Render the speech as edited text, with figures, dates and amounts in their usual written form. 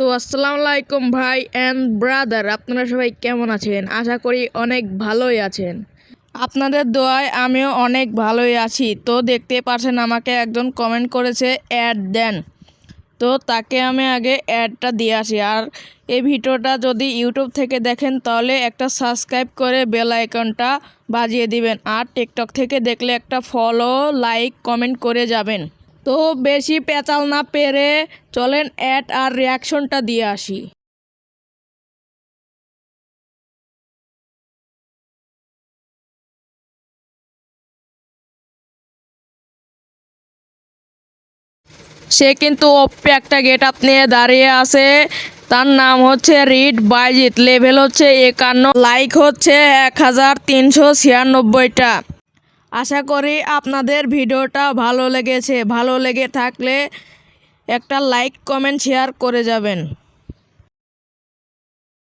তো আসসালামু আলাইকুম ভাই অ্যান্ড ব্রাদার, আপনারা সবাই কেমন আছেন? আশা করি অনেক ভালোই আছেন। আপনাদের দোয়ায় আমিও অনেক ভালোই আছি। তো দেখতে পাচ্ছেন আমাকে একজন কমেন্ট করেছে অ্যাড দেন, তো তাকে আমি আগে অ্যাডটা দিয়ে আসি। আর এই ভিডিওটা যদি ইউটিউব থেকে দেখেন তাহলে একটা সাবস্ক্রাইব করে বেল আইকনটা বাজিয়ে দিবেন, আর টিকটক থেকে দেখলে একটা ফলো লাইক কমেন্ট করে যাবেন। তো বেশি পেঁচাল না পেরে চলেন অ্যাড আর রিয়াকশনটা দিয়ে আসি। সে কিন্তু ওপে একটা গেট আপ নিয়ে দাঁড়িয়ে আছে। তার নাম হচ্ছে রিড বাইজিত, লেভেল হচ্ছে 51, লাইক হচ্ছে 1396টা। আশা করি আপনাদের ভিডিওটা ভালো লেগেছে। ভালো লেগে থাকলে একটা লাইক কমেন্ট শেয়ার করে যাবেন।